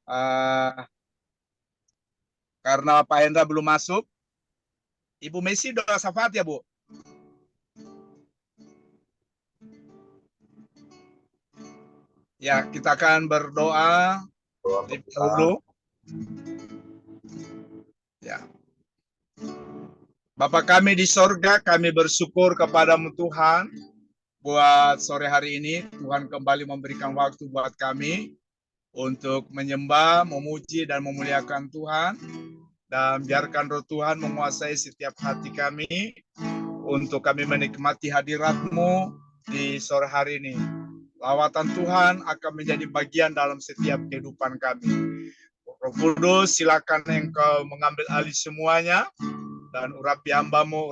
Uh, karena Pak Hendra belum masuk, Ibu Messi doa syafaat ya, Bu? Ya, kita akan berdoa dahulu. Ya. Bapa kami di sorga, kami bersyukur kepadamu Tuhan, buat sore hari ini. Tuhan kembali memberikan waktu buat kami untuk menyembah, memuji, dan memuliakan Tuhan. Dan biarkan roh Tuhan menguasai setiap hati kami, untuk kami menikmati hadirat-Mu di sore hari ini. Lawatan Tuhan akan menjadi bagian dalam setiap kehidupan kami. Roh Kudus, silakan Engkau mengambil alih semuanya, dan urapi hamba-Mu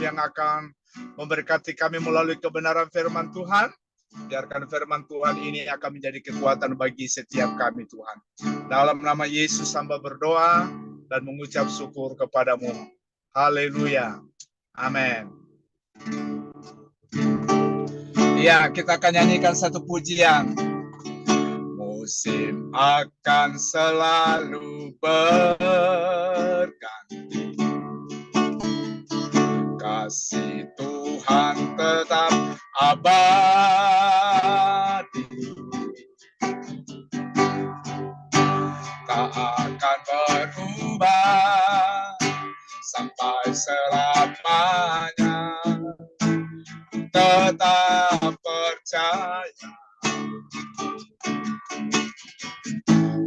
yang akan memberkati kami melalui kebenaran firman Tuhan. Biarkan firman Tuhan ini akan menjadi kekuatan bagi setiap kami, Tuhan. Dalam nama Yesus hamba berdoa dan mengucap syukur kepadamu. Haleluya. Amin. Ya, kita akan nyanyikan satu pujian. Musim akan selalu berganti, kasih Tuhan tetap abadi, tak akan berubah sampai selamanya. Tetap percaya,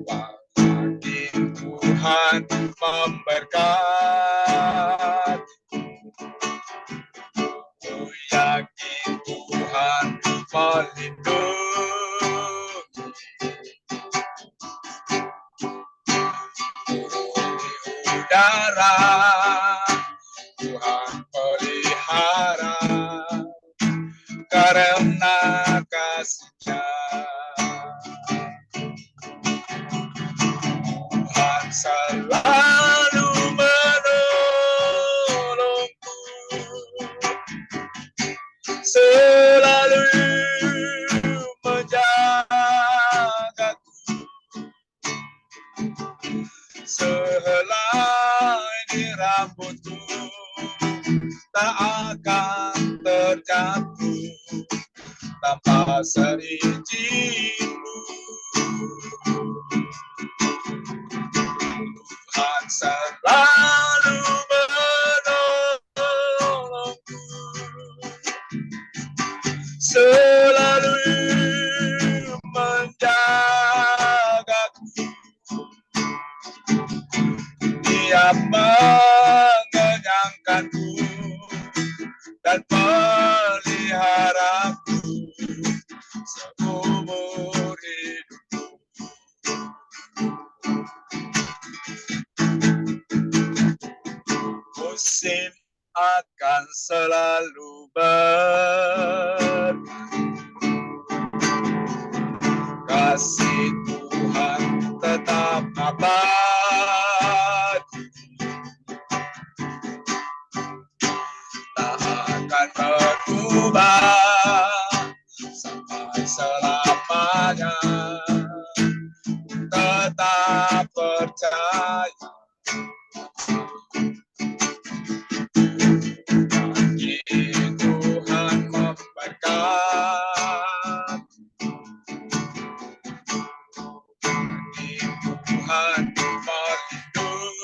bagi Tuhan memberkati. Ku yakin Tuhan melindungi. Burung di udara Tuhan pelihara, karena kasih-Nya. Tuhan selalu menolongku, selalu menjagaku, sehelai di rambutku tak akan terjatuh tanpa seizin-Mu. Tuhan selalu menolongku, selalu menjagaku, Dia mengenyangkanku dan peliharaku seumur hidupku. Musim akan selalu berganti, kasih Tuhan tetap abadi, tak akan berubah sampai selamanya. Tetap percaya, bagi Tuhan memberkati. Bagi Tuhan melindungi.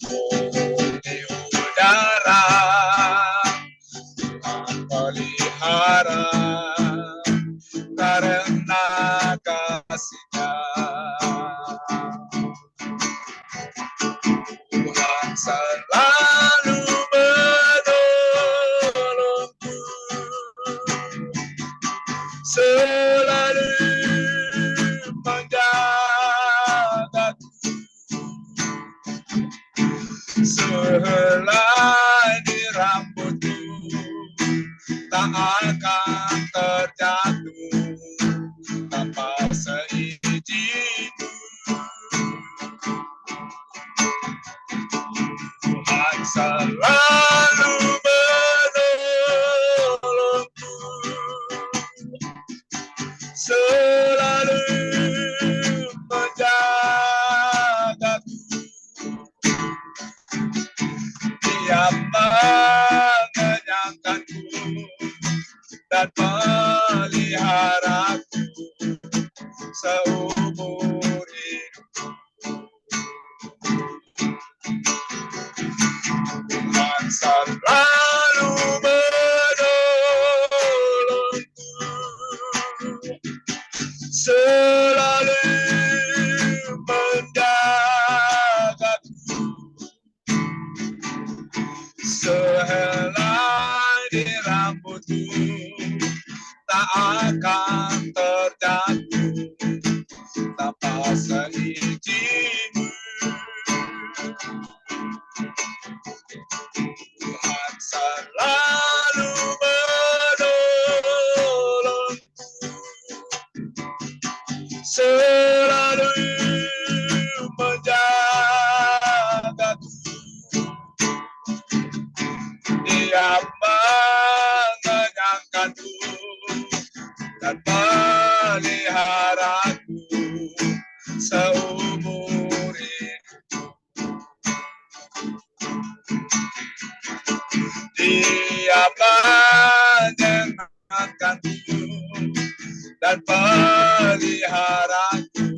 Burung di udara Tuhan pelihara, karena kasih-Nya. Tuhan selalu menolongku, selalu menjagaku, sehelai di rambutku tak akan terjatuh tanpa seizin-Mu. Tuhan selalu menolongku, memeliharaku seumur hidup. Tuhan selalu menolongku, selalu menjagaku, sehelai di rambutku tak akan terjatuh tanpa seizin-Mu. Tuhan selalu menolongku, selalu menjagaku, Dia mengenyangkanku dan meliharaku seumur hidup. Dia menyenangkanku dan peliharaku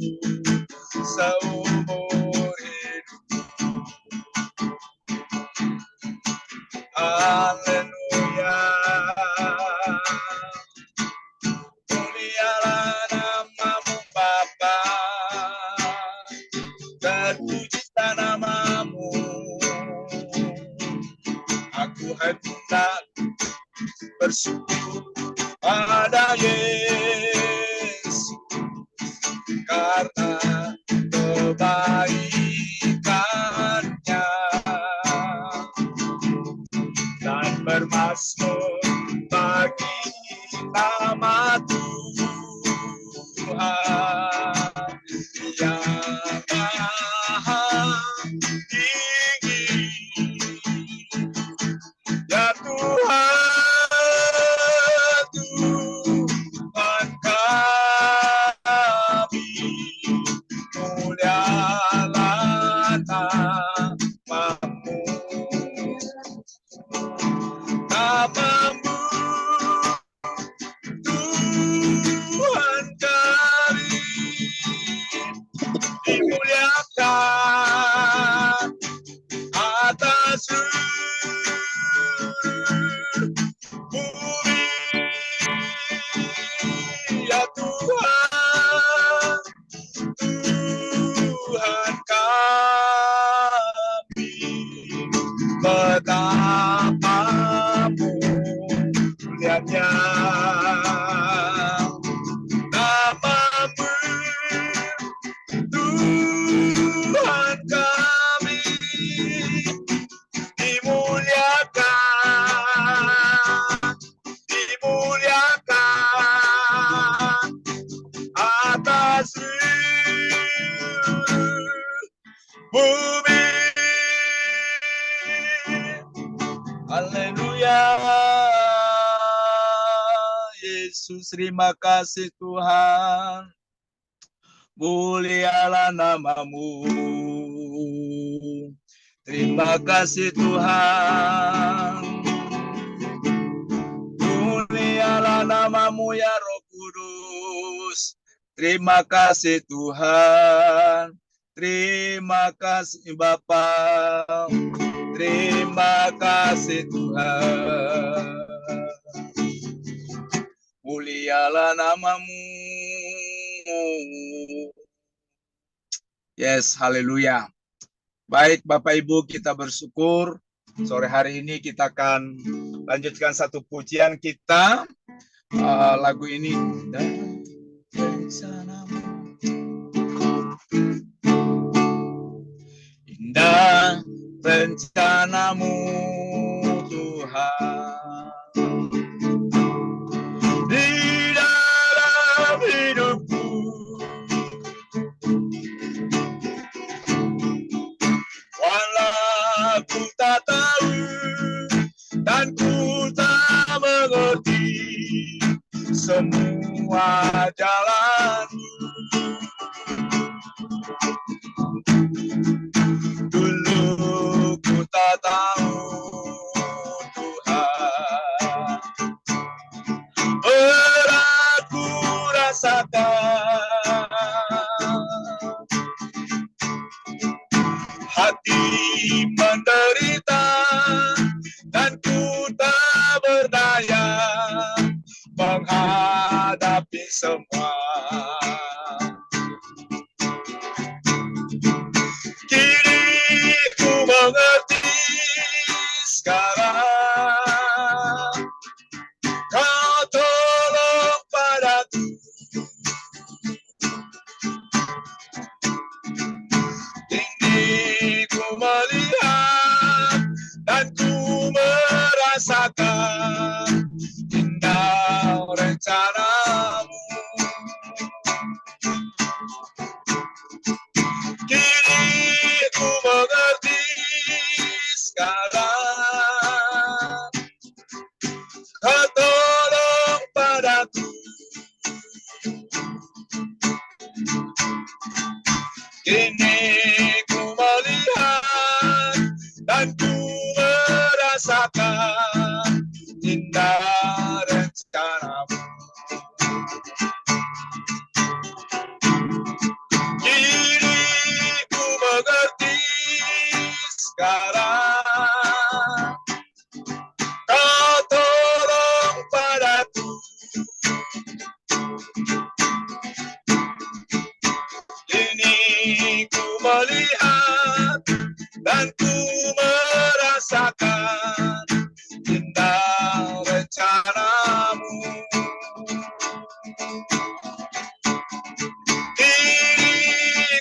seumur hidup. Haleluya. Mulialah nama-Mu Bapa, terpujilah nama-Mu. Aku hendak bersyukur pada Yesus karena kebaikan-Nya, dan bermasmur bagi nama Tuhan yang maha tinggi. Ya Tuhan, Tuhan kami, mulialah nama-Mu. Nama-Mu, Tuhan kami, dimuliakan atas bumi. Ya Tuhan, Tuhan kami, betapa mulianya nama-Mu, Tuhan kami, dimuliakan atas bumi. Haleluya. Yesus, terima kasih Tuhan. Mulialah nama-Mu. Terima kasih Tuhan. Mulialah nama-Mu ya Roh Kudus. Terima kasih Tuhan. Terima kasih Bapa. Terima kasih Tuhan. Mulialah nama-Mu. Yes, haleluya. Baik Bapak Ibu, kita bersyukur sore hari ini kita akan lanjutkan satu pujian kita. Lagu ini indah rencana-Mu Tuhan di dalam hidupku. Walau ku tak tahu dan ku tak mengerti semua jalan, dulu ku tak tahu Tuhan rasakan. Hati menderita dan ku tak berdaya menghadapi semua. Kini ku mengerti sekarang, kau tolong padaku. Kini ku melihat dan ku merasakan indah rencanamu. Kini ku mengerti sekarang, kau tolong padaku. Kini ku melihat dan ku merasakan indah rencanamu. Kini ku mengerti sekarang, kau tolong padaku. Kini ku melihat dan ku merasakan indah rencanamu. Kini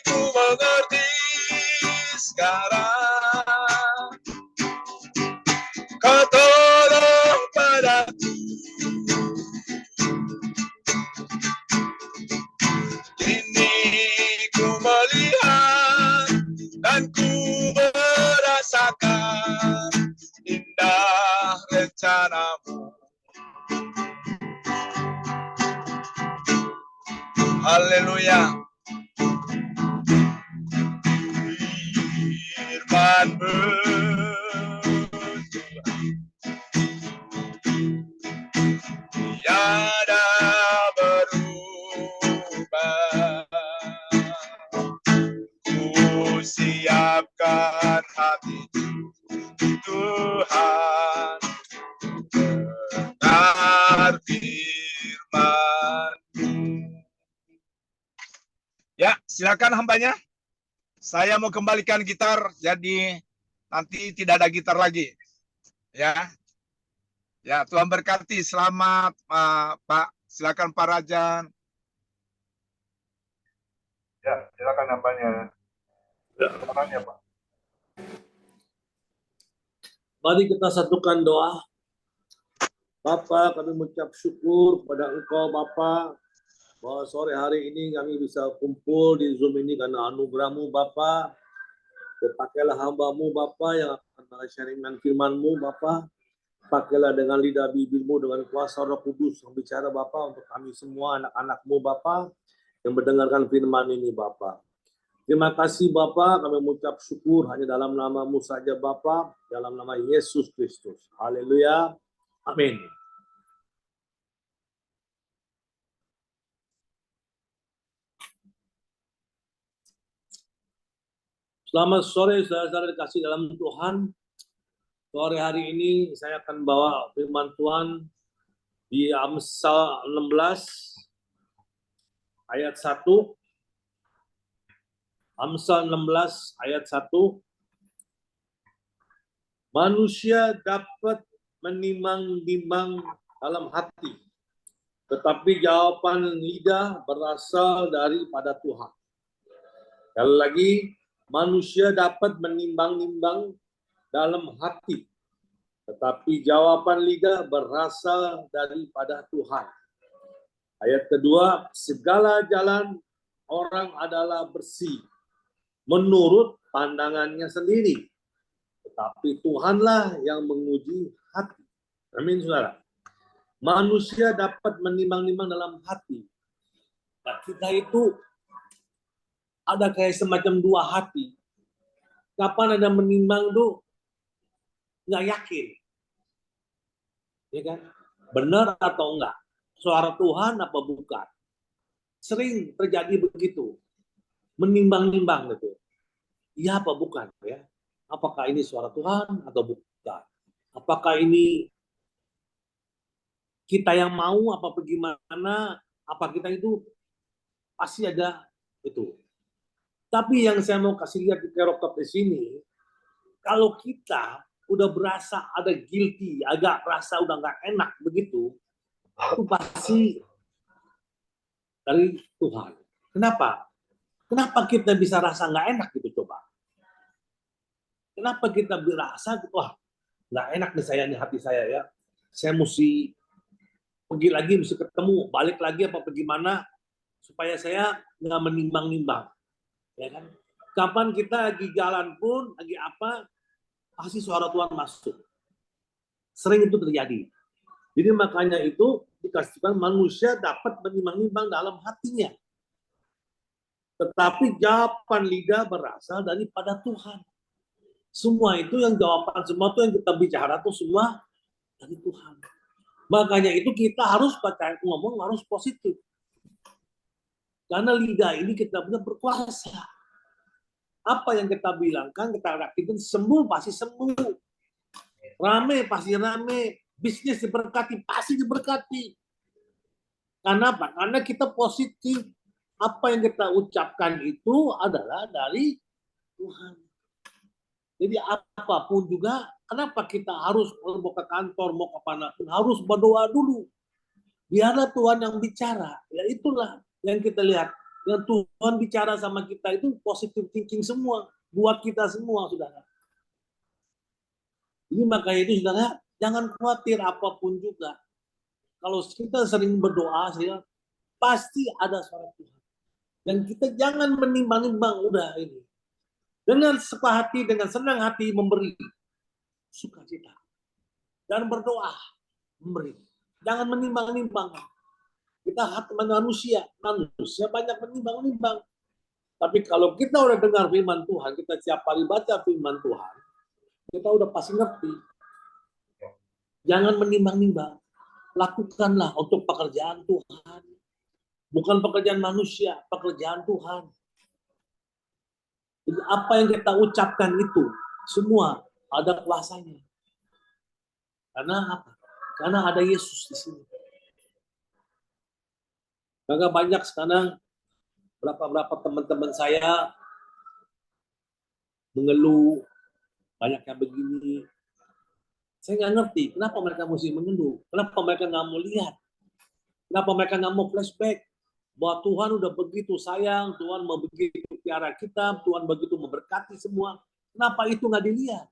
ku mengerti sekarang, kau tolong padaku. Kini ku melihat dan ku merasakan indah rencanamu. Haleluya. Firman-Mu tiada berubah. Ku siapkan hati Tuhan dengar firman-Mu. Ya, silakan hambanya. Saya mau kembalikan gitar, jadi nanti tidak ada gitar lagi. Ya, ya Tuhan berkati. Selamat, Pak. Silakan Pak Rajan. Ya, silakan hambanya. Silakan ya, Pak. Mari kita satukan doa. Bapa, kami mengucap syukur kepada Engkau, Bapa, bahwa sore hari ini kami bisa kumpul di Zoom ini karena anugerah-Mu, Bapa. Pakailah hamba-Mu, Bapa, yang akan mengajarkan firman-Mu, Bapa. Pakailah dengan lidah bibir-Mu, dengan kuasa Roh Kudus yang bicara, Bapa, untuk kami semua anak-anak-Mu, Bapa, yang mendengarkan firman ini, Bapa. Terima kasih, Bapa, kami mengucap syukur hanya dalam nama-Mu saja, Bapa, dalam nama Yesus Kristus. Haleluya. Amin. Selamat sore, saudara-saudara dikasih dalam Tuhan. Sore hari ini saya akan bawa firman Tuhan di Amsal 16 ayat 1. Amsal 16 ayat 1. Manusia dapat menimbang-nimbang dalam hati, tetapi jawaban lidah berasal daripada Tuhan. Sekali lagi, manusia dapat menimbang-nimbang dalam hati, tetapi jawaban lidah berasal daripada Tuhan. Ayat kedua, segala jalan orang adalah bersih menurut pandangannya sendiri, tetapi Tuhanlah yang menguji hati. Amin, saudara. Manusia dapat menimbang-nimbang dalam hati. Nah, kita itu ada kayak semacam dua hati. Kapan ada menimbang tuh nggak yakin, ya kan? Benar atau enggak? Suara Tuhan apa bukan? Sering terjadi begitu, menimbang-nimbang gitu. Iya apa bukan ya? Apakah ini suara Tuhan atau bukan? Apakah ini kita yang mau apa bagaimana? Apa kita itu pasti ada itu. Tapi yang saya mau kasih lihat di kerokop di sini, kalau kita udah berasa ada guilty, agak rasa udah nggak enak begitu, itu pasti dari Tuhan. Kenapa? Kenapa kita bisa rasa nggak enak gitu coba? Kenapa kita berasa, wah nggak enak nih saya nih hati saya ya. Saya mesti pergi lagi, mesti ketemu, balik lagi apa bagaimana supaya saya nggak menimbang-nimbang, ya kan? Kapan kita lagi jalan pun, lagi apa, pasti suara Tuhan masuk. Sering itu terjadi. Jadi makanya itu dikasihkan manusia dapat menimbang-nimbang dalam hatinya. Tetapi jawaban lidah berasal daripada Tuhan. Semua itu yang jawaban, semua itu yang kita bicara itu semua dari Tuhan. Makanya itu kita harus baca ngomong harus positif. Karena lidah ini kita punya berkuasa. Apa yang kita bilangkan, kita lakukan, sembuh pasti sembuh. Rame pasti rame. Bisnis diberkati pasti diberkati. Karena apa? Karena kita positif. Apa yang kita ucapkan itu adalah dari Tuhan. Jadi apapun juga, kenapa kita harus mau ke kantor, mau ke mana pun, harus berdoa dulu. Biarlah Tuhan yang bicara. Ya itulah yang kita lihat. Yang Tuhan bicara sama kita itu positive thinking semua. Buat kita semua, saudara. Ini makanya itu, saudara, jangan khawatir apapun juga. Kalau kita sering berdoa, pasti ada suara Tuhan. Dan kita jangan menimbang-nimbang, udah ini. Dengan suka hati, dengan senang hati memberi sukacita. Dan berdoa, memberi. Jangan menimbang-nimbang. Kita hati manusia banyak menimbang-nimbang. Tapi kalau kita udah dengar firman Tuhan, kita setiap kali baca firman Tuhan, kita udah pasti ngerti. Jangan menimbang-nimbang. Lakukanlah untuk pekerjaan Tuhan. Bukan pekerjaan manusia, pekerjaan Tuhan. Jadi apa yang kita ucapkan itu, semua ada kuasanya. Karena apa? Karena ada Yesus di sini. Maka banyak sekarang berapa teman-teman saya mengeluh, banyak yang begini. Saya nggak ngerti kenapa mereka mesti mengeluh, kenapa mereka nggak mau lihat, kenapa mereka nggak mau flashback bahwa Tuhan udah begitu sayang, Tuhan mau begitu piara kita, Tuhan begitu memberkati semua. Kenapa itu nggak dilihat?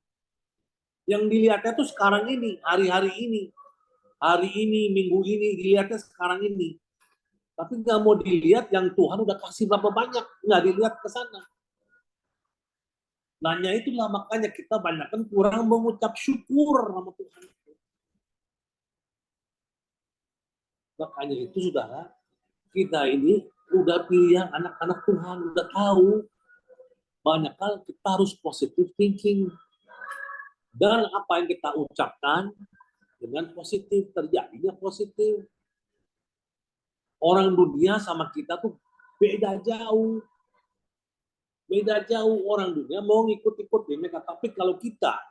Yang dilihatnya tuh sekarang ini, hari-hari ini, minggu ini, dilihatnya sekarang ini. Tapi nggak mau dilihat yang Tuhan udah kasih berapa banyak, nggak dilihat ke sana. Nanya itulah makanya kita banyak kan kurang mengucap syukur sama Tuhan. Makanya itu saudara, kita ini udah pilih anak-anak Tuhan, udah tahu banyak hal kita harus positive thinking. Dan apa yang kita ucapkan dengan positif, terjadinya positif. Orang dunia sama kita tuh beda jauh. Beda jauh, orang dunia mau ngikut-ikut mereka. Tapi kalau kita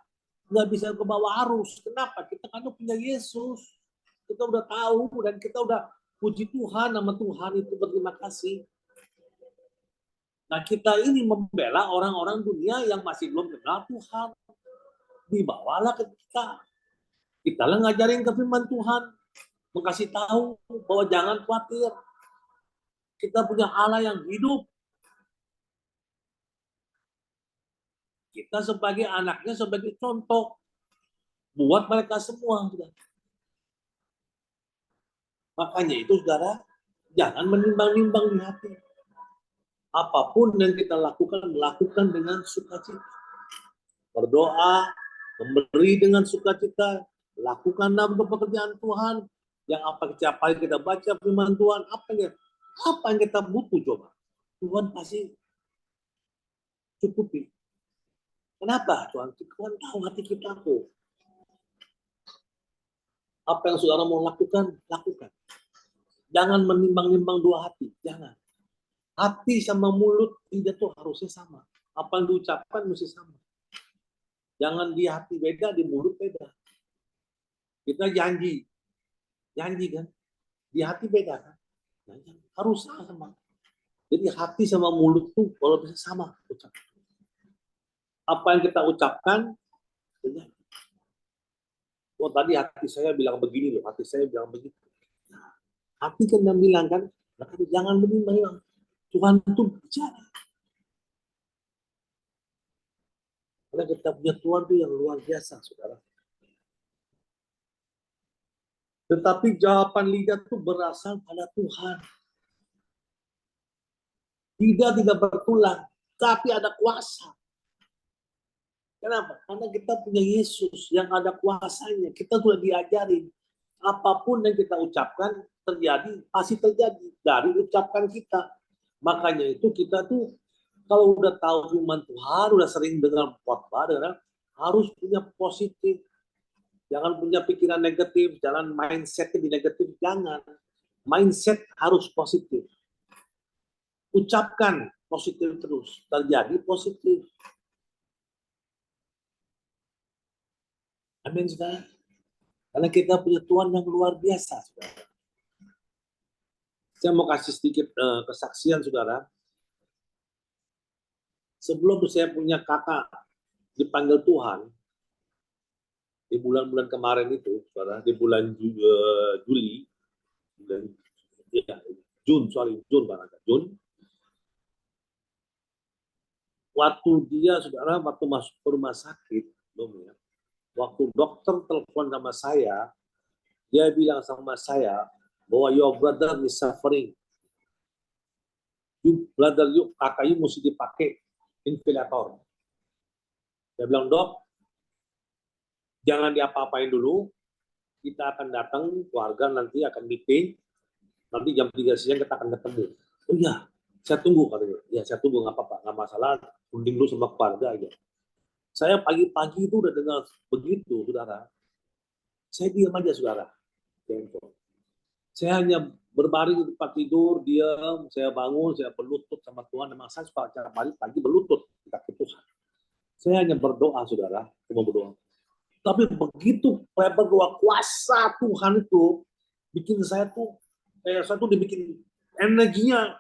nggak bisa ke bawah arus. Kenapa? Kita kan punya Yesus. Kita udah tahu dan kita udah puji Tuhan, nama Tuhan itu berterima kasih. Nah kita ini membela orang-orang dunia yang masih belum kenal Tuhan. Dibawalah ke kita. Kita lah ngajarin ke firman Tuhan. Mengasih tahu bahwa jangan khawatir. Kita punya Allah yang hidup. Kita sebagai anaknya, sebagai contoh. Buat mereka semua. Makanya itu, saudara, jangan menimbang-nimbang di hati. Apapun yang kita lakukan dengan sukacita. Berdoa, memberi dengan sukacita, lakukanlah untuk pekerjaan Tuhan. Yang apa kita baca firman Tuhan, apa yang kita butuh coba. Tuhan pasti cukupi. Kenapa Tuhan? Tuhan tahu hati kita kok. Apa yang saudara mau lakukan, lakukan. Jangan menimbang-nimbang dua hati, jangan. Hati sama mulut tidak tuh harusnya sama. Apa yang diucapkan mesti sama. Jangan di hati beda, di mulut beda. Kita janji kan, di hati beda kan. Harus sama. Jadi hati sama mulut tuh kalau bisa sama ucapkan. Apa yang kita ucapkan, benar. Oh tadi hati saya bilang begini loh, hati saya bilang begitu. Hati kan yang bilang kan, jangan menimbang. Tuhan itu bicara. Karena kita punya Tuhan itu yang luar biasa, saudara. Tetapi jawaban lidah itu berasal pada Tuhan. Lidah tidak bertulang, tapi ada kuasa. Kenapa? Karena kita punya Yesus yang ada kuasanya. Kita sudah diajarin. Apapun yang kita ucapkan terjadi, pasti terjadi. Dari ucapan kita. Makanya itu kita tuh, kalau udah tahu firman Tuhan, udah sering dengar khotbah, harus punya positif. Jangan punya pikiran negatif, jangan mindsetnya di negatif, jangan. Mindset harus positif. Ucapkan positif terus, terjadi positif. Amin, saudara. Karena kita punya Tuhan yang luar biasa, saudara. Saya mau kasih sedikit kesaksian, saudara. Sebelum saya punya kakak dipanggil Tuhan, di bulan-bulan kemarin itu, saudara, di bulan Juli, Jun. Waktu dia, saudara, waktu masuk ke rumah sakit, waktu dokter telepon sama saya, dia bilang sama saya bahwa your brother is suffering. Kakak you mesti dipakai ventilator. Dia bilang, dok, jangan diapa-apain dulu. Kita akan datang, keluarga nanti akan meeting. Nanti jam 3 siang kita akan ketemu. Oh iya, saya tunggu katanya. Ya, saya tunggu, nggak apa-apa, nggak masalah. Mending dulu sama keluarga aja. Saya pagi-pagi itu udah dengar begitu, saudara. Saya diam aja, saudara. Saya hanya berbaring di tempat tidur, diam, saya bangun, saya berlutut sama Tuhan. Memang saya suka pagi berlutut di kaki Tuhan. Saya hanya berdoa, saudara, cuma berdoa. Tapi begitu saya berdoa, kuasa Tuhan itu bikin saya tuh dibikin energinya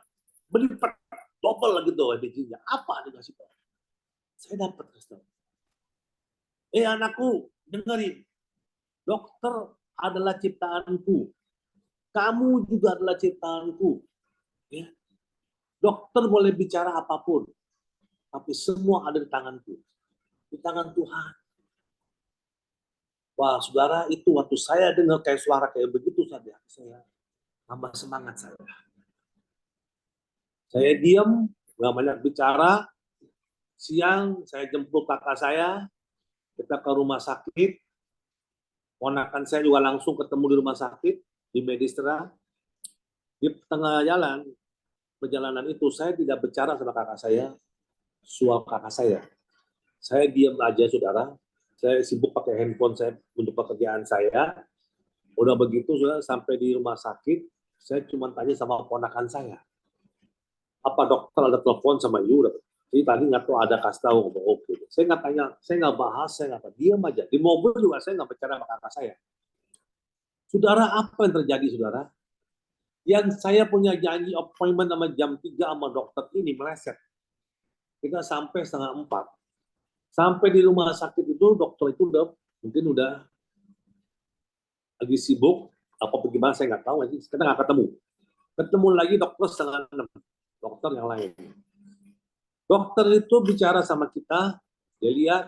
berlipat double gitu energinya. Apa dikasih tahu? Saya dapat kasih tahu. Anakku, dengerin. Dokter adalah ciptaanku. Kamu juga adalah ciptaanku. Ya. Dokter boleh bicara apapun. Tapi semua ada di tanganku. Di tangan Tuhan. Wah, saudara, itu waktu saya dengar kayak suara kayak begitu saja, saya tambah semangat saya. Saya diam, nggak banyak bicara. Siang, saya jemput kakak saya. Kita ke rumah sakit. Ponakan saya juga langsung ketemu di rumah sakit, di Medistra. Di tengah jalan, perjalanan itu, saya tidak bicara sama kakak saya, suap kakak saya. Saya diam aja, saudara. Saya sibuk pakai handphone saya untuk pekerjaan saya. Udah begitu, saudara, sampai di rumah sakit, saya cuma tanya sama ponakan saya. Apa dokter ada telepon sama you? Jadi tadi nggak tahu ada kasih tahu. Oke. Saya nggak tanya, saya nggak bahas, saya nggak diam aja. Di mobil juga saya nggak bicara sama kakak saya. Saudara, apa yang terjadi, saudara? Yang saya punya janji appointment sama jam 3 sama dokter ini meleset. Kita sampai 3:30. Sampai di rumah sakit itu, dokter itu mungkin udah lagi sibuk, apa bagaimana saya nggak tahu lagi. Kita nggak ketemu. Ketemu lagi dokter 5:30. Dokter yang lain. Dokter itu bicara sama kita, dia lihat,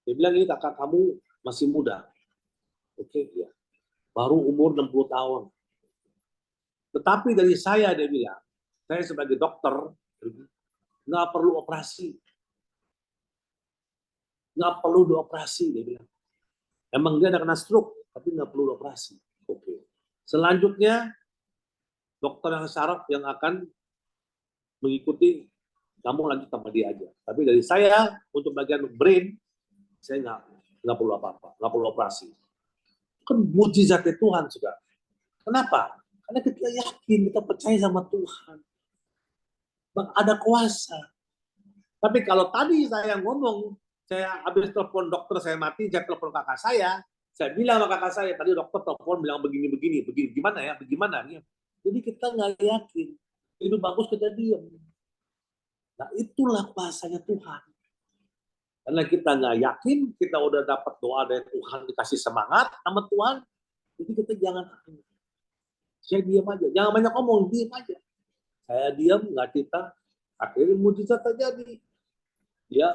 dia bilang ini kakak kamu masih muda. Oke, ya. Baru umur 60 tahun. Tetapi dari saya, dia bilang, saya sebagai dokter, nggak perlu operasi. Nggak perlu dioperasi, dia bilang. Emang dia ada kena stroke, tapi nggak perlu operasi. Oke. Selanjutnya, dokter yang saraf yang akan mengikuti kamu lanjut sama dia aja. Tapi dari saya, untuk bagian brain, saya nggak perlu apa-apa, nggak perlu operasi. Kan mujizatnya Tuhan, saudara. Kenapa? Karena kita yakin, kita percaya sama Tuhan. Bang, ada kuasa. Tapi kalau tadi saya ngomong, saya habis telepon dokter saya mati, saya telepon kakak saya bilang sama kakak saya, tadi dokter telepon bilang begini, gimana ya, bagaimana? Jadi kita nggak yakin. Itu bagus kita diam. Nah itulah kuasanya Tuhan. Karena kita nggak yakin, kita udah dapat doa dari Tuhan, dikasih semangat sama Tuhan, jadi kita jangan, saya diam aja, jangan banyak ngomong, diam aja. Saya diam, nggak kita, akhirnya mujizat terjadi. Dia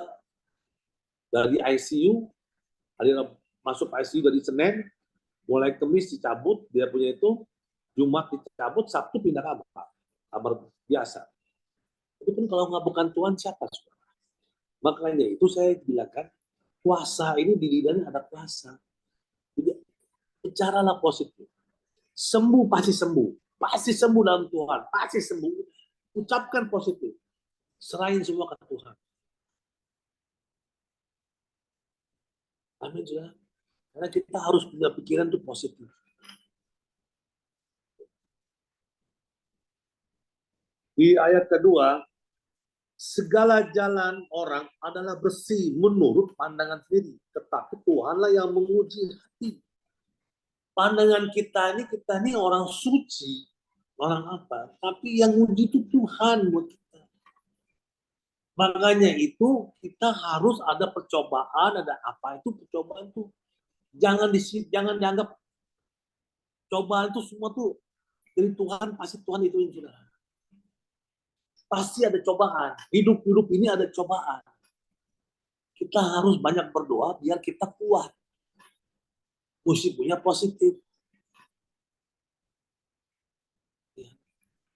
dari ICU, ada masuk ICU dari Senin, mulai Kamis dicabut, dia punya itu, Jumat dicabut, Sabtu pindah kamar biasa. Itu kan kalau nggak bukan Tuhan siapa? Makanya itu saya bilang kan, kuasa ini di lidahnya ada kuasa. Jadi bicaralah positif. Sembuh pasti sembuh. Pasti sembuh dalam Tuhan. Pasti sembuh. Ucapkan positif. Serahin semua ke Tuhan. Amin, saudara. Karena kita harus punya pikiran itu positif. Di ayat kedua, segala jalan orang adalah bersih menurut pandangan sendiri. Tetapi Tuhanlah yang menguji hati. Pandangan kita ini orang suci, orang apa? Tapi yang uji itu Tuhan buat kita. Makanya itu kita harus ada percobaan, ada apa itu percobaan tuh. Jangan dianggap cobaan itu semua tuh dari Tuhan, pasti Tuhan itu yang sudah. Pasti ada cobaan. Hidup ini ada cobaan. Kita harus banyak berdoa biar kita kuat. Mesti punya positif.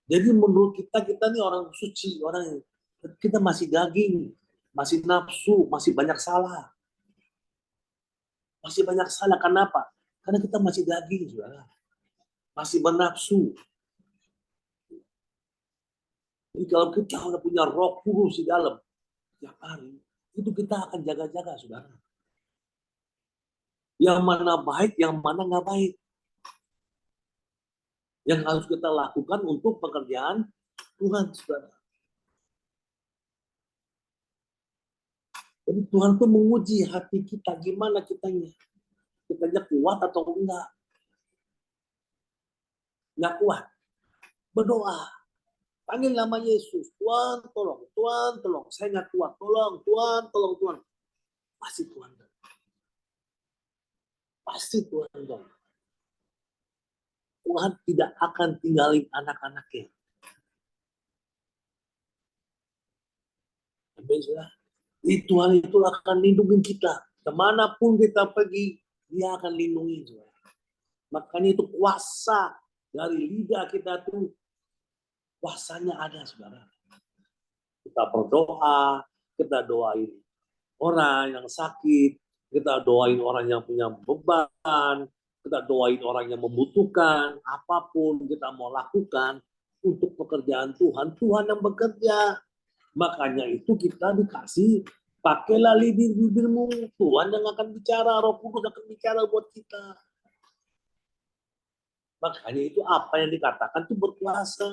Jadi menurut kita ini orang suci, orang kita masih daging, masih nafsu, masih banyak salah. Masih banyak salah. Kenapa? Karena kita masih daging, saudara. Masih bernafsu. Jadi kalau kita udah punya Roh Kudus di dalam tiap hari, itu kita akan jaga-jaga, saudara. Yang mana baik, yang mana nggak baik. Yang harus kita lakukan untuk pekerjaan Tuhan, saudara. Jadi Tuhan tuh menguji hati kita, gimana kitanya. Kitanya kuat atau enggak. Nggak kuat. Berdoa. Panggil nama Yesus. Tuhan tolong, Tuhan tolong. Saya nggak kuat. Tolong, Tuhan tolong, Tuhan. Pasti Tuhan. Pasti Tuhan tolong. Tuhan tidak akan tinggalin anak-anaknya. Tuhan itu akan lindungi kita. Kemanapun kita pergi, dia akan lindungi. Makanya itu kuasa dari lidah kita tuh, kuasanya ada, saudara. Kita berdoa, kita doain orang yang sakit, kita doain orang yang punya beban, kita doain orang yang membutuhkan, apapun kita mau lakukan untuk pekerjaan Tuhan, Tuhan yang bekerja. Makanya itu kita dikasih, pakailah bibir-bibirmu, Tuhan yang akan bicara, Roh Kudus akan bicara buat kita. Makanya itu apa yang dikatakan itu berkuasa.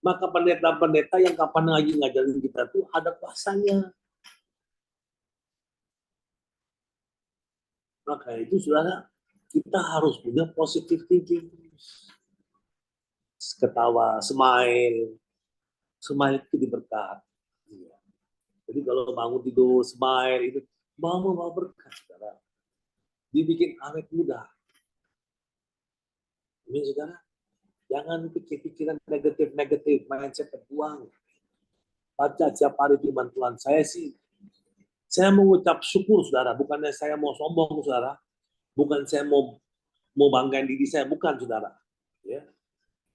Maka pendeta-pendeta yang kapan lagi ngajarin kita tuh ada kuasanya. Maka itu saudara, kita harus punya positive thinking. Ketawa, smile itu diberkat. Jadi kalau bangun tidur, smile itu bawa berkat, saudara. Dibikin awet muda. Ini saudara, jangan pikiran negatif, mindset terbuang. Baca setiap hari firman Tuhan. Saya mengucap syukur, saudara. Bukannya saya mau sombong, saudara. Bukan saya mau banggain diri saya, bukan, saudara. Ya.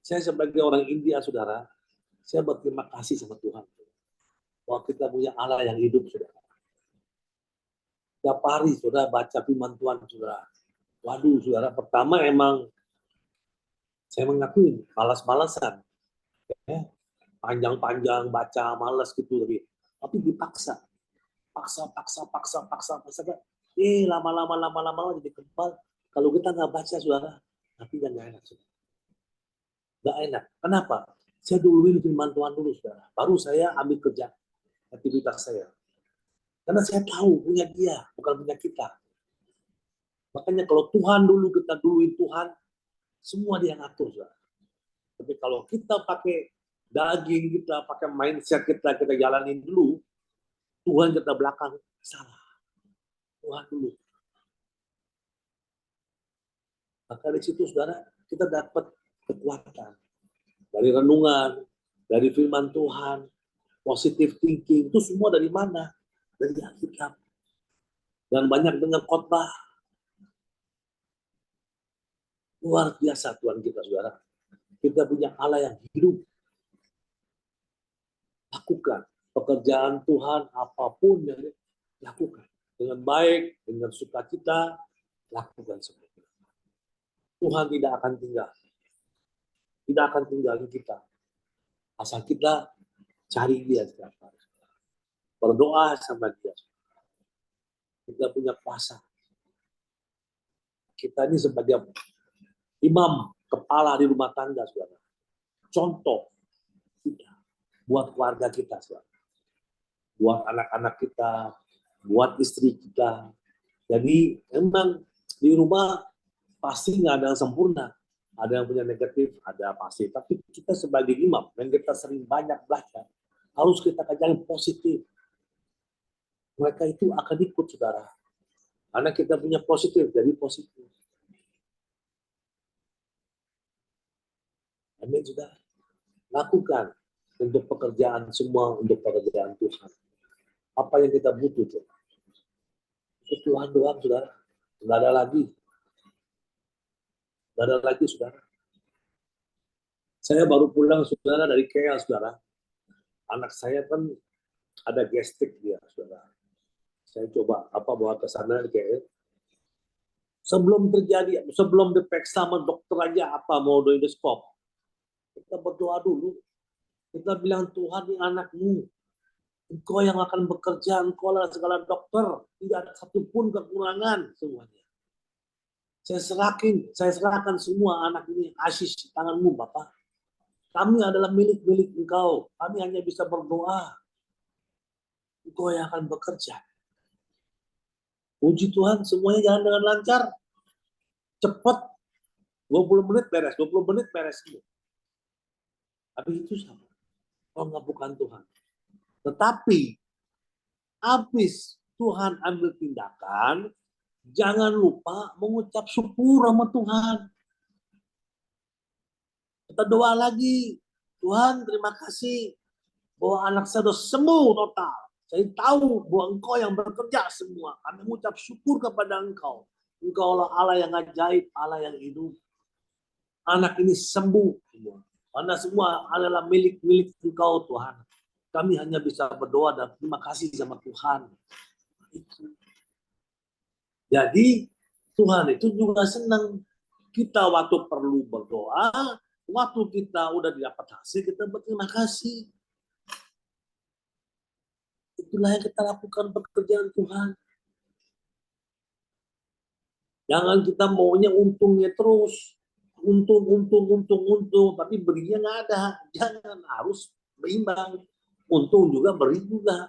Saya sebagai orang India, saudara, saya berterima kasih sama Tuhan. Bahwa kita punya Allah yang hidup, saudara. Setiap hari, saudara, baca firman Tuhan, saudara. Waduh, saudara, pertama emang saya mengakui malas-malasan. Ya. Panjang-panjang, baca, malas gitu. Tapi dipaksa. Paksa. Lama-lama jadi kebal. Kalau kita nggak baca, saudara, tapi nggak enak, saudara. Nggak enak. Kenapa? Saya duluin firman Tuhan dulu, saudara. Baru saya ambil kerja aktivitas saya. Karena saya tahu punya dia, bukan punya kita. Makanya kalau Tuhan dulu, kita duluin Tuhan, semua dia ngatur, saudara. Tapi kalau kita pakai daging kita, pakai mindset kita jalanin dulu, Tuhan kita belakang, salah. Tuhan dulu. Maka dari situ, saudara, kita dapat kekuatan. Dari renungan, dari firman Tuhan, positive thinking, itu semua dari mana? Dari Alkitab. Dan banyak dengar khotbah. Luar biasa Tuhan kita, saudara. Kita punya Allah yang hidup. Lakukan pekerjaan Tuhan, apapun yang lakukan. Dengan baik, dengan sukacita, lakukan semua. Tuhan tidak akan tinggal. Tidak akan tinggalin kita. Asal kita cari dia setiap hari. Berdoa sama dia. Kita punya kuasa. Kita ini sebagai imam, kepala di rumah tangga, saudara. Contoh kita buat keluarga kita, saudara. Buat anak-anak kita, buat istri kita. Jadi memang di rumah pasti nggak ada yang sempurna. Ada yang punya negatif, ada pasti. Tapi kita sebagai imam, yang kita sering banyak belajar, harus kita kajarin positif. Mereka itu akan ikut, saudara. Karena kita punya positif, jadi positif. Amin, saudara. Lakukan untuk pekerjaan semua, untuk pekerjaan Tuhan. Apa yang kita butuh, saudara? Itu Tuhan doang, saudara. Nggak ada lagi. Nggak ada lagi, saudara. Saya baru pulang, saudara, dari KL, saudara. Anak saya kan ada gastrik dia, saudara. Saya coba bawa ke sana di KL. Sebelum terjadi, sebelum diperiksa sama dokter aja mau endoskop, kita berdoa dulu. Kita bilang, Tuhan ini anakmu. Engkau yang akan bekerja, engkau lah segala dokter. Tidak ada satupun kekurangan semuanya. Saya serahkan semua anak ini, Asis, tanganmu, Bapak. Kami adalah milik-milik engkau. Kami hanya bisa berdoa. Engkau yang akan bekerja. Puji Tuhan, semuanya jalan dengan lancar. Cepat. 20 menit beres, 20 menit beres. Habis itu sama. Kalau nggak bukan Tuhan. Tetapi, habis Tuhan ambil tindakan, jangan lupa mengucap syukur sama Tuhan. Kita doa lagi. Tuhan, terima kasih bahwa anak saya sudah sembuh total. Saya tahu bahwa Engkau yang bekerja semua. Kami mengucap syukur kepada Engkau. Engkau lah Allah yang ajaib, Allah yang hidup. Anak ini sembuh semua. Karena semua adalah milik-milik Engkau, Tuhan. Kami hanya bisa berdoa dan terima kasih sama Tuhan. Jadi Tuhan itu juga senang. Kita waktu perlu berdoa, waktu kita udah dapat hasil, kita berterima kasih. Itulah yang kita lakukan pekerjaan Tuhan. Jangan kita maunya untungnya terus. Untung. Tapi berinya nggak ada. Jangan, harus berimbang. Untung juga, beri juga.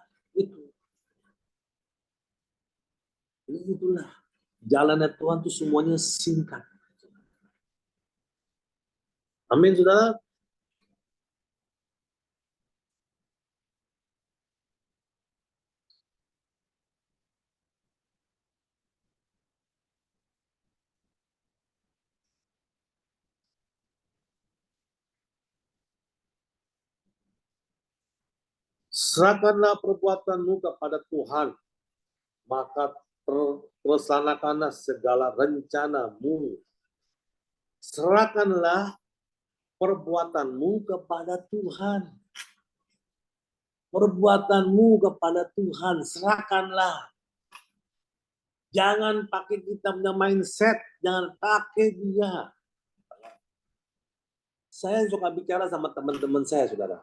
Itulah. Jalannya Tuhan itu semuanya singkat. Amin, saudara. Serahkanlah perbuatanmu kepada Tuhan, maka terlaksanakanlah segala rencanamu. Serahkanlah perbuatanmu kepada Tuhan. Perbuatanmu kepada Tuhan, serahkanlah. Jangan pakai kita punya mindset, jangan pakai dia. Saya suka bicara sama teman-teman saya, saudara.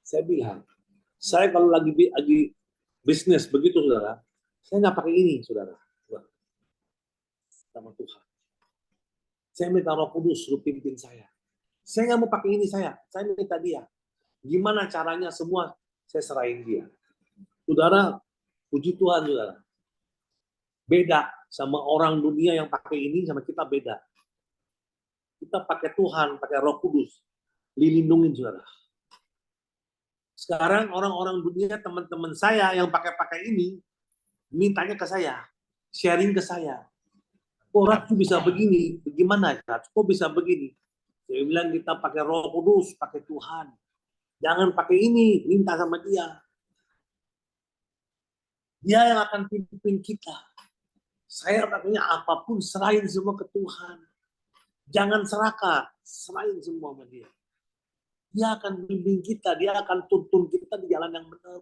Saya bilang, saya kalau lagi bisnis begitu, saudara, saya nggak pakai ini, saudara. Sama Tuhan. Saya minta Roh Kudus suruh pimpin saya. Saya nggak mau pakai ini saya minta dia. Gimana caranya semua saya serahin dia. Saudara, puji Tuhan saudara. Beda sama orang dunia yang pakai ini sama kita beda. Kita pakai Tuhan, pakai Roh Kudus, dilindungin saudara. Sekarang orang-orang dunia, teman-teman saya yang pakai ini, mintanya ke saya, sharing ke saya. Kok Ratu bisa begini? Bagaimana Ratu? Kok bisa begini? Saya bilang kita pakai Roh Kudus, pakai Tuhan. Jangan pakai ini, minta sama dia. Dia yang akan pimpin kita. Saya pakainya apapun, serahin semua ke Tuhan. Jangan serakah, serahin semua sama dia. Dia akan bimbing kita, dia akan tuntun kita di jalan yang benar.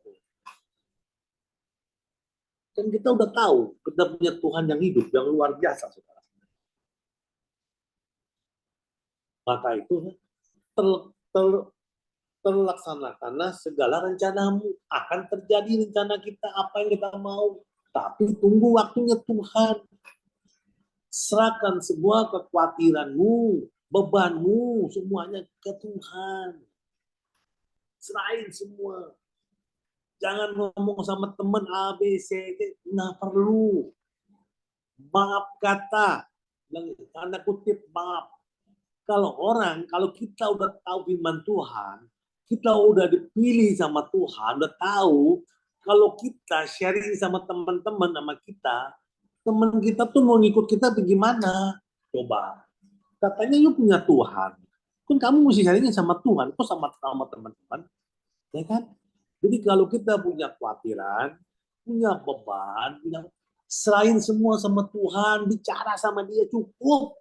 Dan kita udah tahu, kita punya Tuhan yang hidup, yang luar biasa, saudara. Maka itu terlaksanakanlah segala rencanamu. Akan terjadi rencana kita, apa yang kita mau. Tapi tunggu waktunya Tuhan. Serahkan semua kekhawatiranmu, bebanmu, semuanya ke Tuhan. Serahin semua. Jangan ngomong sama teman A, B, C, D. Nah perlu. Maaf kata. Tanda kutip maaf. Kalau kita udah tahu firman Tuhan, kita udah dipilih sama Tuhan, udah tahu, kalau kita sharing sama teman-teman sama kita, teman kita tuh mau ngikut kita bagaimana? Coba. Katanya you punya Tuhan. Kan kamu mesti sharingin sama Tuhan, kok sama teman-teman. Ya kan? Jadi kalau kita punya kekhawatiran, punya beban, serahin semua sama Tuhan, bicara sama dia cukup.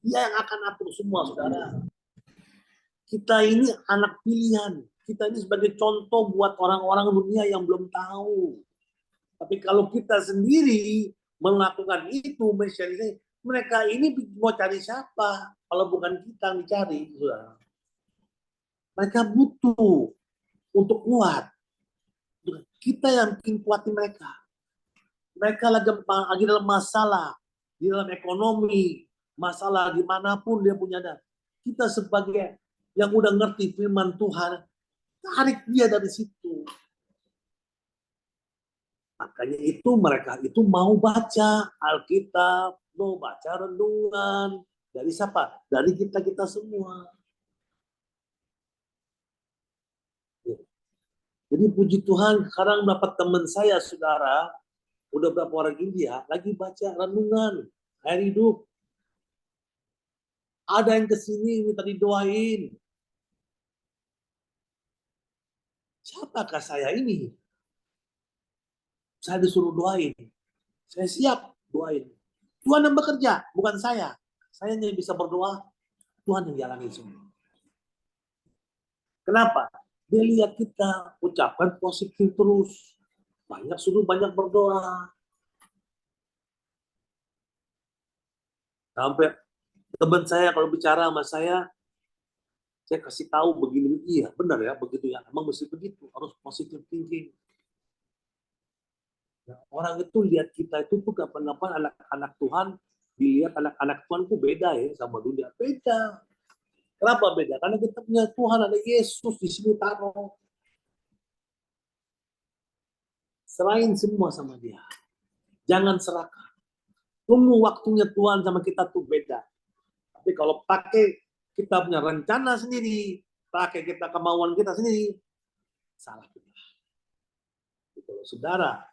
Dia yang akan atur semua, saudara. Kita ini anak pilihan. Kita ini sebagai contoh buat orang-orang dunia yang belum tahu. Tapi kalau kita sendiri melakukan itu, mereka ini mau cari siapa? Kalau bukan kita yang dicari, saudara. Mereka butuh untuk kuat. Kita yang bikin kuatin mereka. Mereka lagi dalam masalah, di dalam ekonomi, masalah dimanapun dia punya dan kita sebagai yang udah ngerti firman Tuhan, tarik dia dari situ. Makanya itu mereka itu mau baca Alkitab, mau baca renungan. Dari siapa? Dari kita semua. Jadi puji Tuhan, sekarang dapat teman saya, saudara, udah berapa orang India, lagi baca renungan, air hidup. Ada yang kesini minta didoain. Siapakah saya ini? Saya disuruh doain. Saya siap doain. Tuhan yang bekerja, bukan saya. Saya hanya bisa berdoa, Tuhan yang jalanin semua. Kenapa? Dia lihat kita ucapkan positif terus. Suruh banyak berdoa. Sampai teman saya kalau bicara sama saya kasih tahu begini, iya benar ya, begitu ya. Emang mesti begitu, harus positive thinking. Nah, orang itu lihat kita itu tuh kapan-kapan anak-anak Tuhan, dilihat anak-anak Tuhan tuh beda ya sama dunia. Beda. Kenapa beda? Karena kita punya Tuhan, ada Yesus di sini taruh. Serahin semua sama dia. Jangan serakah. Tunggu waktunya Tuhan sama kita tuh beda. Tapi kalau pakai kita punya rencana sendiri, pakai kita kemauan kita sendiri, salah kita. Kalau saudara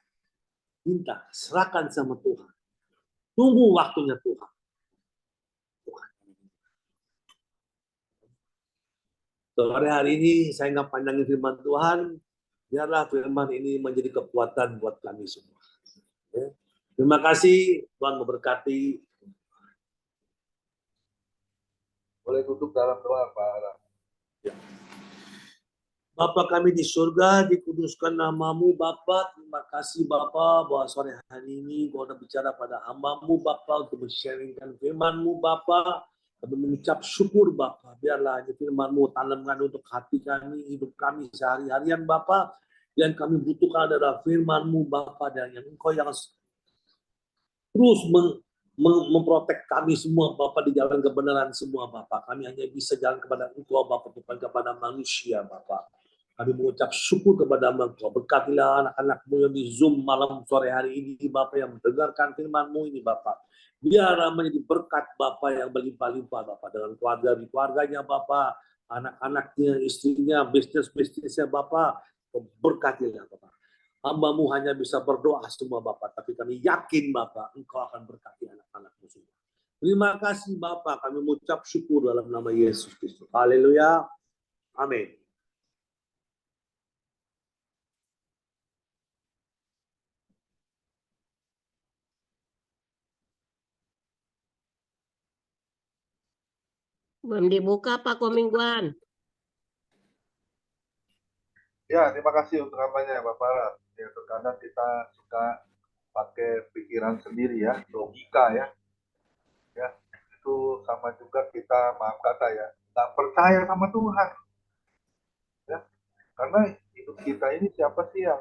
minta, serahkan sama Tuhan. Tunggu waktunya Tuhan. Sore hari ini saya nggak pandangin firman Tuhan, biarlah firman ini menjadi kekuatan buat kami semua. Ya. Terima kasih, Tuhan memberkati. Boleh duduk dalam doa, Pak. Ya. Bapa kami di surga, dikuduskan namamu Bapa. Terima kasih Bapa bahwa sore hari ini Kau sudah bicara pada hamba-Mu Bapa untuk men-sharingkan firman-Mu Bapa. Kami mengucap syukur Bapa. Biarlah ini firman-Mu tanamkan untuk hati kami, hidup kami sehari-harian Bapa. Yang kami butuhkan adalah firman-Mu Bapa, dan yang Engkau yang terus memprotek kami semua Bapa di jalan kebenaran semua Bapa. Kami hanya bisa jalan kepada Engkau Bapa, bukan kepada manusia Bapa. Kami mengucap syukur kepada Engkau. Berkatilah anak-anak-Mu yang di Zoom malam sore hari ini Bapa, yang mendengarkan firman-Mu ini Bapa. Biar menjadi berkat Bapa yang berlimpah-limpah Bapa, dengan keluarganya Bapa, anak-anaknya, istrinya, bisnis-bisnisnya Bapa. Berkatilah Bapa. Hamba-Mu hanya bisa berdoa semua Bapak, tapi kami yakin Bapak, Engkau akan berkati anak-anak-Mu semua. Terima kasih Bapak, kami mengucap syukur dalam nama Yesus Kristus. Haleluya. Amin. Belum dibuka Pak Komingguan. Ya, terima kasih untuk kampanye Bapak. Ya, terkadang kita suka pakai pikiran sendiri ya, logika ya. Ya, itu sama juga kita, maaf kata ya, nggak percaya sama Tuhan. Ya, karena hidup kita ini siapa sih yang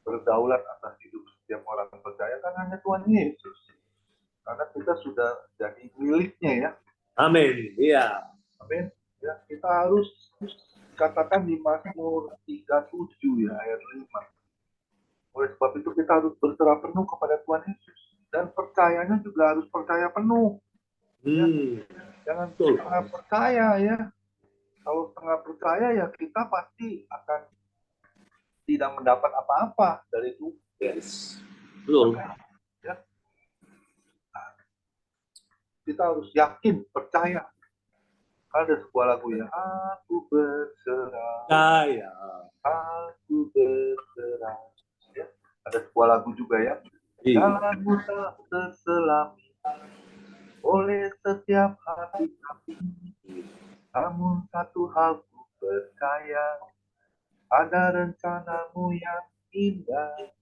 berdaulat atas hidup setiap orang percaya? Kan hanya Tuhan Yesus. Karena kita sudah jadi miliknya ya. Amin. Iya. Amin. Ya, kita harus katakan di Mazmur 37 ya ayat 5. Oleh sebab itu kita harus berserah penuh kepada Tuhan Yesus, dan percayanya juga harus percaya penuh. Ya. Jangan setengah percaya ya. Kalau setengah percaya ya kita pasti akan tidak mendapat apa-apa dari itu. Yes. Belum. Ya. Kita harus yakin, percaya. Ada sebuah lagu ya, aku berserah, aku berserah. Ya. Ada sebuah lagu juga ya, jalanmu tak terselami oleh setiap hati kami. Namun satu hal ku percaya, ada rencanamu yang indah,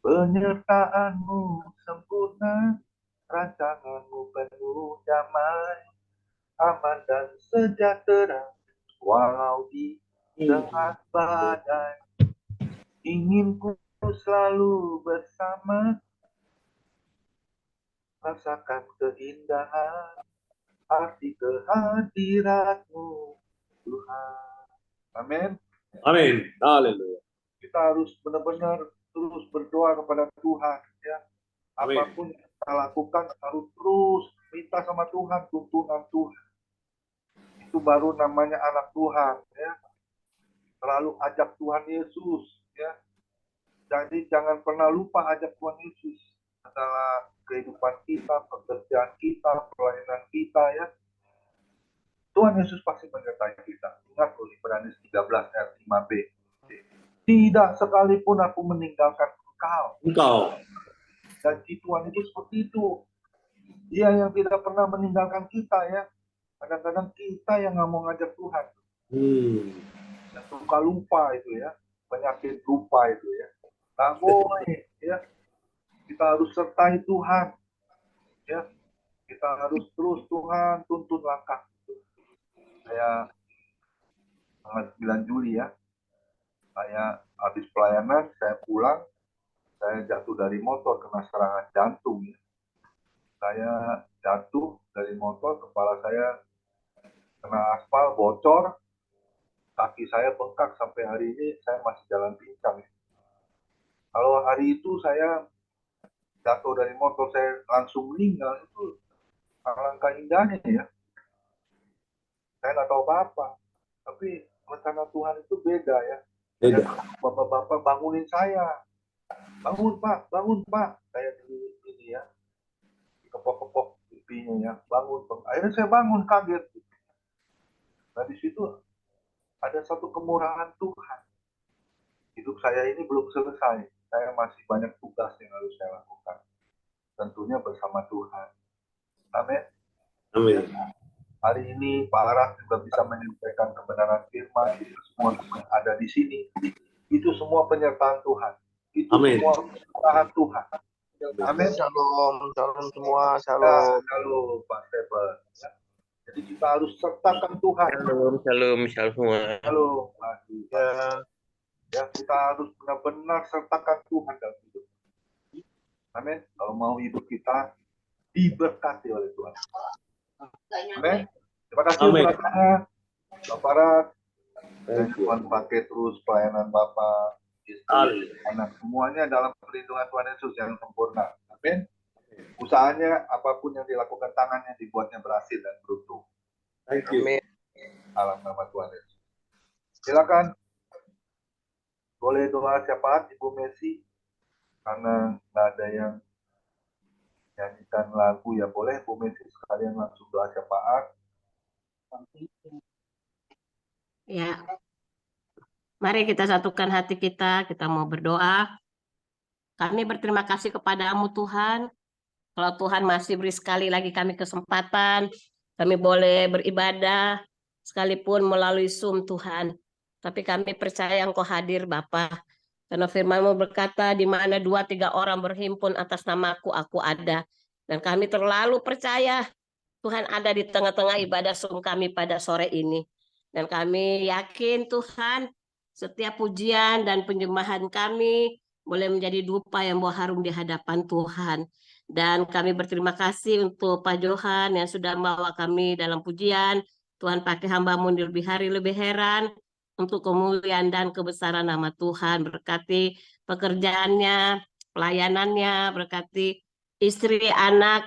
penyertaanmu sempurna, rancanganmu penuh damai, aman dan sejahtera, walau di tengah badai. Ingin ku selalu bersama, rasakan keindahan arti kehadiratmu Tuhan. Amin. Amin. Haleluya. Kita harus benar-benar terus berdoa kepada Tuhan ya. Amin. Apapun yang kita lakukan harus terus minta sama Tuhan, tuntunan Tuhan. Itu baru namanya anak Tuhan ya. Selalu ajak Tuhan Yesus ya. Jadi jangan pernah lupa ajak Tuhan Yesus dalam kehidupan kita, pekerjaan kita, pelayanan kita ya. Tuhan Yesus pasti menyertai kita. Ingat loh, Ibrani 13 ayat 5b. Tidak sekalipun aku meninggalkan engkau. Janji Tuhan itu seperti itu. Dia yang tidak pernah meninggalkan kita ya. Kadang-kadang kita yang nggak mau ngajak Tuhan. Yang suka lupa itu ya. Penyakit lupa itu ya. Nggak boleh ya. Kita harus sertai Tuhan. Ya. Kita harus terus Tuhan tuntun langkah. Saya tanggal 9 Juli ya. Saya habis pelayanan, saya pulang, saya jatuh dari motor kena serangan jantung. Ya. Saya jatuh dari motor, kepala saya kena aspal, bocor, kaki saya bengkak sampai hari ini saya masih jalan pincang. Kalau hari itu saya jatuh dari motor, saya langsung meninggal, itu alangkah indahnya ya. Saya nggak tahu apa-apa, tapi rencana Tuhan itu beda ya. Bapak-bapak bangunin saya, bangun Pak, saya di ini ya, kepok-kepok pipinya ya, bangun. Akhirnya saya bangun kaget. Nah di situ ada satu kemurahan Tuhan. Hidup saya ini belum selesai, saya masih banyak tugas yang harus saya lakukan. Tentunya bersama Tuhan. Amin. Amin. Hari ini Pak Aras juga bisa menyampaikan kebenaran firman, semua yang ada di sini. Itu semua penyertaan Tuhan. Itu Amin. semua penyertaan Tuhan. Amin. Shalom semua, shalom. Shalom Pak Stephen. Ya. Jadi kita harus sertakan Tuhan. Shalom semua. Shalom Pak. Ya, kita harus benar-benar sertakan Tuhan dalam hidup. Amin. Kalau mau hidup kita diberkati oleh Tuhan. Amin. Terima kasih Amin. untuk acaranya, Pak Farad. Dan Thank you. Tuhan pakai terus pelayanan Bapak, istri, Haleluya. anak, semuanya dalam perlindungan Tuhan Yesus yang sempurna. Amin. Usahanya, apapun yang dilakukan tangannya, dibuatnya berhasil dan beruntung. Thank you. Amin. Dalam nama Tuhan Yesus. Silakan. Boleh doa syafaat Ibu Messi. Karena nggak ada yang nyanyikan lagu, ya boleh Bu Messi sekalian langsung doa syafaat. Ya, mari kita satukan hati kita mau berdoa. Kami berterima kasih kepadamu Tuhan. Kalau Tuhan masih beri sekali lagi kami kesempatan, kami boleh beribadah sekalipun melalui Zoom Tuhan. Tapi kami percaya Engkau hadir Bapa. Karena firman-Mu berkata, di mana 2-3 orang berhimpun atas namaku, aku ada. Dan kami terlalu percaya Tuhan ada di tengah-tengah ibadah Zoom kami pada sore ini. Dan kami yakin Tuhan, setiap pujian dan penyembahan kami boleh menjadi dupa yang bawa harum di hadapan Tuhan. Dan kami berterima kasih untuk Pak Johan yang sudah membawa kami dalam pujian. Tuhan pakai hamba-Mu di lebih hari lebih heran untuk kemuliaan dan kebesaran nama Tuhan. Berkati pekerjaannya, pelayanannya, berkati istri, anak,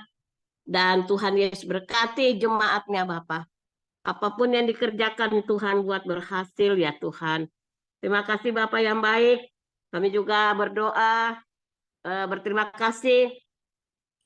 dan Tuhan Yesus berkati jemaatnya Bapak. Apapun yang dikerjakan Tuhan buat berhasil ya Tuhan. Terima kasih Bapak yang baik. Kami juga berdoa, berterima kasih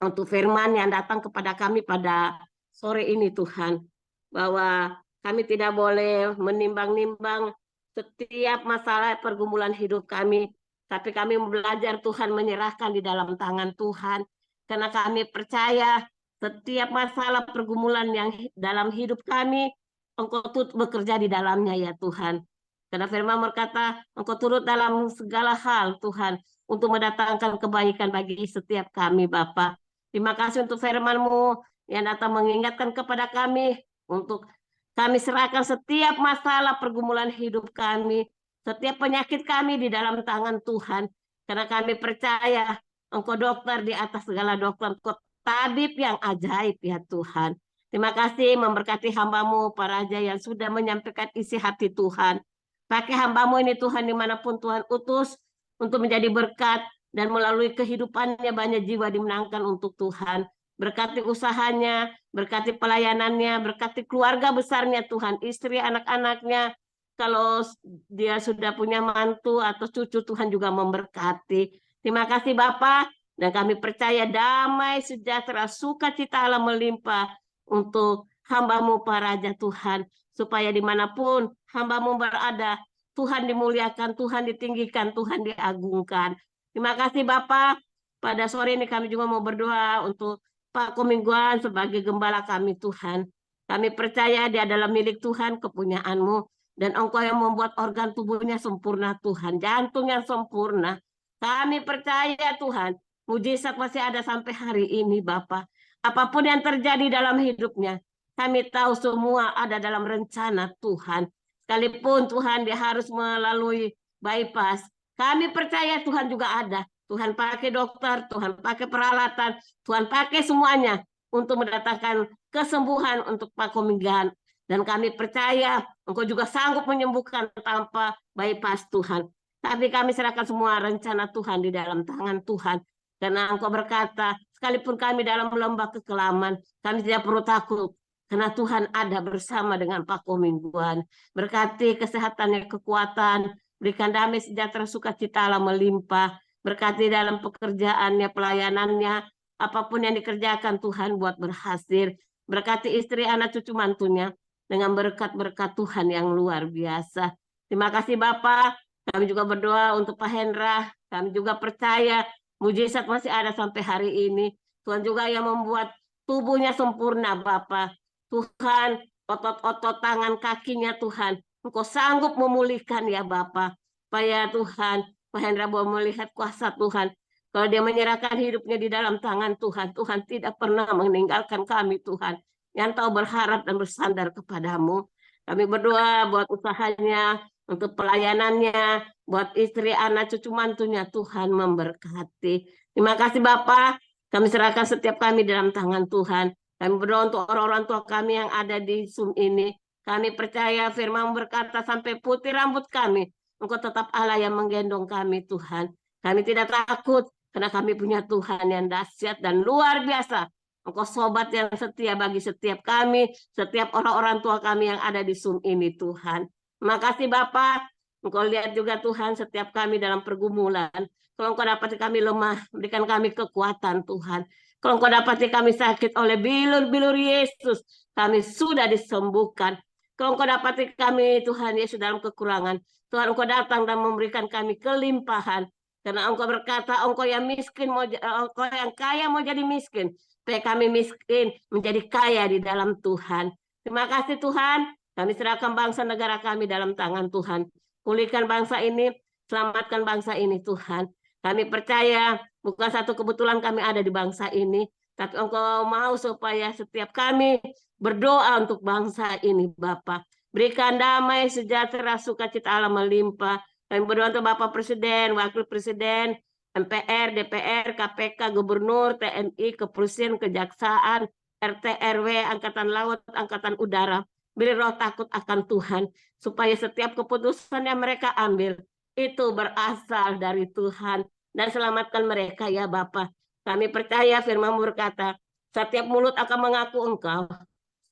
untuk firman yang datang kepada kami pada sore ini Tuhan. Bahwa kami tidak boleh menimbang-nimbang setiap masalah pergumulan hidup kami. Tapi kami belajar Tuhan menyerahkan di dalam tangan Tuhan. Karena kami percaya setiap masalah pergumulan yang dalam hidup kami, Engkau turut bekerja di dalamnya ya Tuhan. Karena firman berkata, Engkau turut dalam segala hal Tuhan, untuk mendatangkan kebaikan bagi setiap kami Bapa. Terima kasih untuk firman-Mu yang datang mengingatkan kepada kami, untuk kami serahkan setiap masalah pergumulan hidup kami, setiap penyakit kami di dalam tangan Tuhan. Karena kami percaya Engkau dokter di atas segala dokter, Engkau tabib yang ajaib ya Tuhan. Terima kasih memberkati hamba-Mu, para raja yang sudah menyampaikan isi hati Tuhan. Pakai hamba-Mu ini Tuhan dimanapun Tuhan utus untuk menjadi berkat, dan melalui kehidupannya banyak jiwa dimenangkan untuk Tuhan. Berkati usahanya, berkati pelayanannya, berkati keluarga besarnya Tuhan, istri, anak-anaknya. Kalau dia sudah punya mantu atau cucu, Tuhan juga memberkati. Terima kasih Bapak. Dan kami percaya damai, sejahtera, sukacita Allah melimpah untuk hamba-Mu para raja Tuhan. Supaya dimanapun hamba-Mu berada, Tuhan dimuliakan, Tuhan ditinggikan, Tuhan diagungkan. Terima kasih Bapak. Pada sore ini kami juga mau berdoa untuk Pak Komingguan sebagai gembala kami Tuhan. Kami percaya dia adalah milik Tuhan, kepunyaan-Mu. Dan Engkau yang membuat organ tubuhnya sempurna Tuhan. Jantung yang sempurna. Kami percaya Tuhan, mujizat masih ada sampai hari ini Bapak. Apapun yang terjadi dalam hidupnya, kami tahu semua ada dalam rencana Tuhan. Sekalipun Tuhan dia harus melalui bypass, kami percaya Tuhan juga ada. Tuhan pakai dokter, Tuhan pakai peralatan, Tuhan pakai semuanya untuk mendatangkan kesembuhan untuk Pak Kominggan. Dan kami percaya Engkau juga sanggup menyembuhkan tanpa bypass Tuhan. Tapi kami serahkan semua rencana Tuhan di dalam tangan Tuhan. Karena Engkau berkata, sekalipun kami dalam lembah kekelaman, kami tidak perlu takut. Karena Tuhan ada bersama dengan Pak Komingguan. Berkati kesehatannya, kekuatan, berikan damai, sejahtera, sukacita Allah melimpah. Berkati dalam pekerjaannya, pelayanannya, apapun yang dikerjakan Tuhan buat berhasil. Berkati istri, anak, cucu, mantunya dengan berkat-berkat Tuhan yang luar biasa. Terima kasih Bapak. Kami juga berdoa untuk Pak Hendra. Kami juga percaya mujizat masih ada sampai hari ini. Tuhan juga yang membuat tubuhnya sempurna Bapak. Tuhan, otot-otot tangan kakinya Tuhan, Engkau sanggup memulihkan ya Bapak. Supaya Tuhan, Pak Hendra boleh melihat kuasa Tuhan. Kalau dia menyerahkan hidupnya di dalam tangan Tuhan, Tuhan tidak pernah meninggalkan kami Tuhan. Yang tahu berharap dan bersandar kepadamu. Kami berdoa buat usahanya, untuk pelayanannya, buat istri, anak, cucu, mantunya, Tuhan memberkati. Terima kasih Bapak. Kami serahkan setiap kami dalam tangan Tuhan. Kami berdoa untuk orang-orang tua kami yang ada di Zoom ini. Kami percaya firman berkata sampai putih rambut kami. Engkau tetap Allah yang menggendong kami Tuhan. Kami tidak takut karena kami punya Tuhan yang dahsyat dan luar biasa. Engkau sobat yang setia bagi setiap kami, setiap orang-orang tua kami yang ada di Zoom ini Tuhan. Terima kasih Bapak. Engkau lihat juga Tuhan setiap kami dalam pergumulan. Kalau Engkau dapati kami lemah, berikan kami kekuatan Tuhan. Kalau Engkau dapati kami sakit oleh bilur-bilur Yesus, kami sudah disembuhkan. Kalau Engkau dapati kami Tuhan Yesus dalam kekurangan, Tuhan Engkau datang dan memberikan kami kelimpahan. Karena Engkau berkata, Engkau yang miskin, Engkau yang kaya mau jadi miskin. Supaya kami miskin menjadi kaya di dalam Tuhan. Terima kasih Tuhan. Kami serahkan bangsa negara kami dalam tangan Tuhan. Pulihkan bangsa ini, selamatkan bangsa ini Tuhan. Kami percaya bukan satu kebetulan kami ada di bangsa ini, tapi Engkau mau supaya setiap kami berdoa untuk bangsa ini, Bapak. Berikan damai, sejahtera, sukacita Allah melimpah. Kami berdoa untuk Bapak Presiden, Wakil Presiden, MPR, DPR, KPK, Gubernur, TNI, Kepolisian, Kejaksaan, RT, RW, Angkatan Laut, Angkatan Udara. Beri roh takut akan Tuhan, supaya setiap keputusan yang mereka ambil itu berasal dari Tuhan, dan selamatkan mereka ya Bapa. Kami percaya firman berkata, setiap mulut akan mengaku Engkau,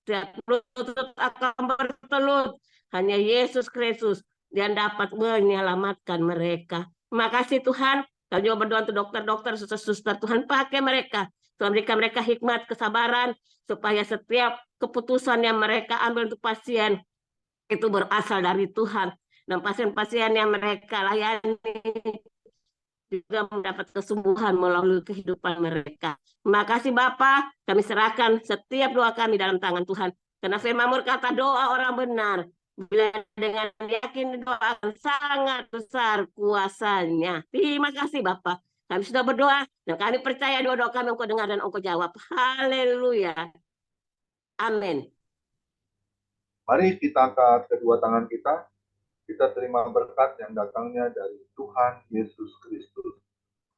setiap mulut akan bertelut, hanya Yesus Kristus yang dapat menyelamatkan mereka. Terima kasih Tuhan. Kami juga berdoa untuk dokter-dokter, suster-suster, Tuhan pakai mereka. Tuhan berikan mereka hikmat, kesabaran, supaya setiap keputusan yang mereka ambil untuk pasien itu berasal dari Tuhan. Dan pasien-pasien yang mereka layani juga mendapat kesembuhan melalui kehidupan mereka. Terima kasih Bapa, kami serahkan setiap doa kami dalam tangan Tuhan. Karena firman berkata doa orang benar, bila dengan yakin doa akan sangat besar kuasanya. Terima kasih Bapa. Kami sudah berdoa dan kami percaya doa-doa kami Engkau dengar dan Engkau jawab. Haleluya. Amin. Mari kita angkat kedua tangan kita terima berkat yang datangnya dari Tuhan Yesus Kristus.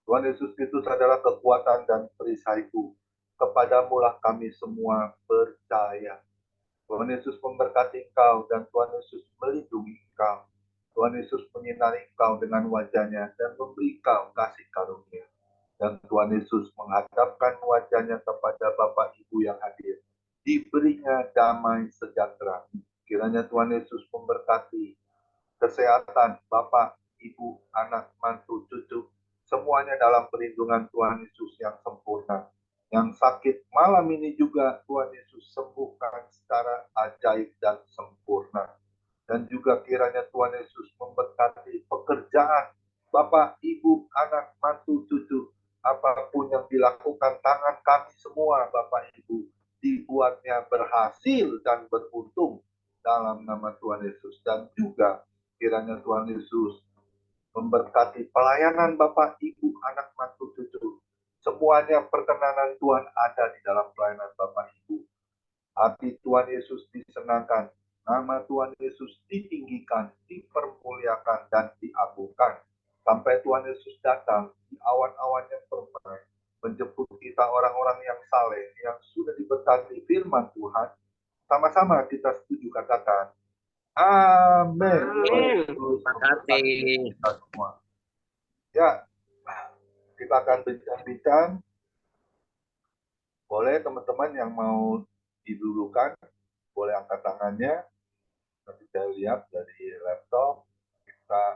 Tuhan Yesus Kristus adalah kekuatan dan perisaiku. Kepadamulah kami semua percaya. Tuhan Yesus memberkati engkau dan Tuhan Yesus melindungi engkau. Tuhan Yesus menyinari engkau dengan wajahnya dan memberi engkau kasih karunia. Dan Tuhan Yesus menghadapkan wajahnya kepada Bapak Ibu yang hadir. Diberinya damai sejahtera. Kiranya Tuhan Yesus memberkati kesehatan Bapak, Ibu, anak, mantu, cucu, semuanya dalam perlindungan Tuhan Yesus yang sempurna. Yang sakit malam ini juga Tuhan Yesus sembuhkan secara ajaib dan sempurna. Dan juga kiranya Tuhan Yesus memberkati pekerjaan Bapak, Ibu, anak, mantu, cucu, apapun yang dilakukan tangan kami semua Bapak, Ibu, dibuatnya berhasil dan beruntung dalam nama Tuhan Yesus. Dan juga kiranya Tuhan Yesus memberkati pelayanan Bapak, Ibu, anak, mantu, cucu. Semuanya perkenanan Tuhan ada di dalam pelayanan Bapak, Ibu. Hati Tuhan Yesus disenangkan. Nama Tuhan Yesus ditinggikan, dipermuliakan, dan diagungkan. Sampai Tuhan Yesus datang di awan-awan yang permai. Menjemput kita orang-orang yang saleh, yang sudah diberkati firman Tuhan. Sama-sama kita setuju katakan. Amin. Terima kasih. Kita semua. Ya, kita akan bincang-bincang. Boleh teman-teman yang mau didulukan, boleh angkat tangannya. Nanti saya lihat dari laptop. Kita